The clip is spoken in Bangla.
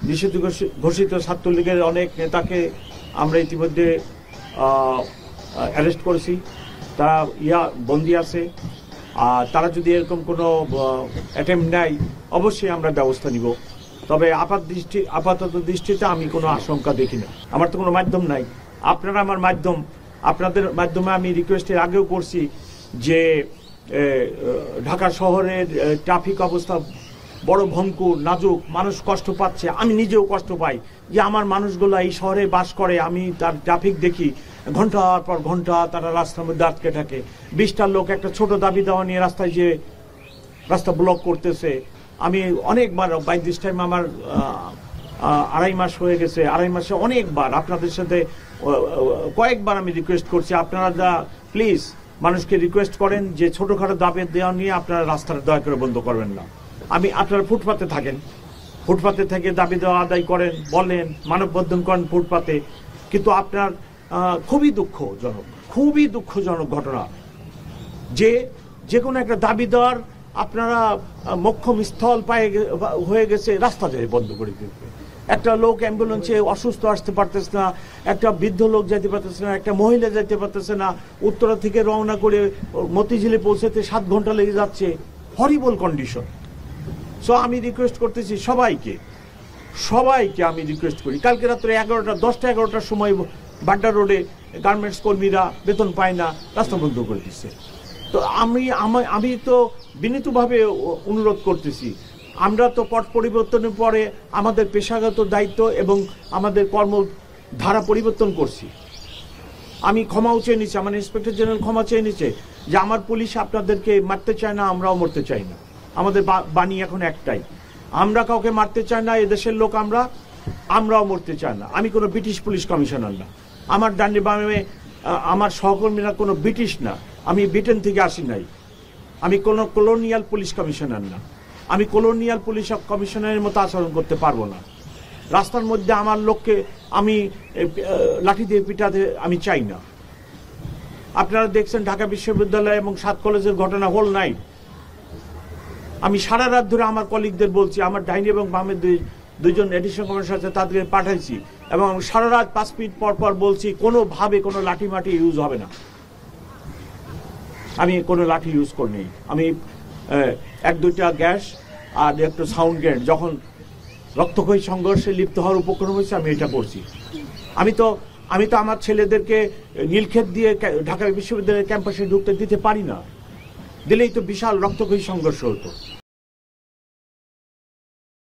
নিষিদ্ধ ঘোষিত ছাত্রলীগের অনেক নেতাকে আমরা ইতিমধ্যে অ্যারেস্ট করেছি, তারা বন্দী আছে। আর তারা যদি এরকম কোনো অ্যাটেম্প নেয় অবশ্যই আমরা ব্যবস্থা নিব। তবে আপাতত দৃষ্টিতে আমি কোনো আশঙ্কা দেখি না। আমার তো কোনো মাধ্যম নাই, আপনারা আমার মাধ্যম। আপনাদের মাধ্যমে আমি রিকোয়েস্টের আগেও করছি যে ঢাকা শহরের ট্রাফিক অবস্থা বড় ভঙ্গুর, নাজুক, মানুষ কষ্ট পাচ্ছে, আমি নিজেও কষ্ট পাই যে আমার মানুষগুলো এই শহরে বাস করে, আমি তার ট্রাফিক দেখি ঘন্টার পর ঘন্টা তারা রাস্তার মধ্যে আটকে থাকে। 20টা লোক একটা ছোট দাবি দেওয়া নিয়ে রাস্তায় যে রাস্তা ব্লক করতেছে। আমি অনেকবার বাই দিস টাইম আমার 2.5 মাস হয়ে গেছে, 2.5 মাসে অনেকবার আপনাদের সাথে কয়েকবার আমি রিকোয়েস্ট করছি, আপনারা প্লিজ মানুষকে রিকোয়েস্ট করেন যে ছোটখাটো দাবি দেওয়া নিয়ে আপনারা রাস্তাটা দয়া করে বন্ধ করবেন না। আপনারা ফুটপাতে থাকেন, ফুটপাতে থেকে দাবি দেওয়া আদায় করেন, বলেন, মানববন্ধন করেন ফুটপাতে, কিন্তু আপনার খুবই দুঃখজনক ঘটনা যে কোনো একটা দাবি দেওয়ার আপনারা মোক্ষম স্থল হয়ে গেছে রাস্তা যায় বন্ধ করে দিতে। একটা লোক অ্যাম্বুলেন্সে অসুস্থ আসতে পারতেছে না, একটা বৃদ্ধ লোক যেতে পারতেছে না, একটা মহিলা যেতে পারতেছে না, উত্তরা থেকে রওনা করে মতিঝিলে পৌঁছাতে 7 ঘন্টা লেগে যাচ্ছে। হরিবল কন্ডিশন। সো আমি রিকোয়েস্ট করতেছি সবাইকে আমি রিকোয়েস্ট করি, কালকে রাত্রে 10টা-11টার সময় বাড্ডা রোডে গার্মেন্টস কর্মীরা বেতন পায় না, রাস্তা বন্ধ করে দিচ্ছে। তো আমি তো বিনীতভাবে অনুরোধ করতেছি, আমরা তো পট পরিবর্তনের পরে আমাদের পেশাগত দায়িত্ব এবং আমাদের কর্মধারা পরিবর্তন করছি। আমি ক্ষমাও চেয়ে নিচ্ছি, আমার ইন্সপেক্টর জেনারেল ক্ষমা চেয়ে নিচ্ছে যে আমার পুলিশ আপনাদেরকে মারতে চায় না, আমরাও মরতে চাই না। আমাদের বাণী এখন একটাই, আমরা কাউকে মারতে চাই না, এদেশের লোক আমরাও মরতে চাই না। আমি কোনো ব্রিটিশ পুলিশ কমিশনার না, আমার ডান্ডি বামে আমার সহকর্মীরা কোনো ব্রিটিশ না, আমি ব্রিটেন থেকে আসি নাই, আমি কোনো কলোনিয়াল পুলিশ কমিশনার না, আমি কলোনিয়াল পুলিশ কমিশনারের মতো আচরণ করতে পারবো না। রাস্তার মধ্যে আমার লোককে আমি লাঠি দিয়ে পিটাতে আমি চাই না। আপনারা দেখছেন ঢাকা বিশ্ববিদ্যালয় এবং 7 কলেজের ঘটনা, হোল নাইট আমি সারা রাত ধরে আমার কলিগদের বলছি, আমার ডাইনি এবং বামের দুইজন এডিশন কমিশনার আছে তাদেরকে পাঠাইছি, এবং সারা রাত 5 মিনিট পর বলছি কোনোভাবে কোনো লাঠি মাটি ইউজ হবে না। আমি কোনো লাঠি ইউজ করিনি, আমি 1-2টা গ্যাস আর একটা সাউন্ড গ্রেনেড যখন রক্তক্ষয়ী সংঘর্ষে লিপ্ত হওয়ার উপক্রম হয়েছে আমি এটা করছি। আমি তো আমার ছেলেদেরকে নীলক্ষেত দিয়ে ঢাকা বিশ্ববিদ্যালয়ের ক্যাম্পাসে ঢুকতে দিতে পারি না, দিলেই তো বিশাল রক্তক্ষয়ী সংঘর্ষ হতো।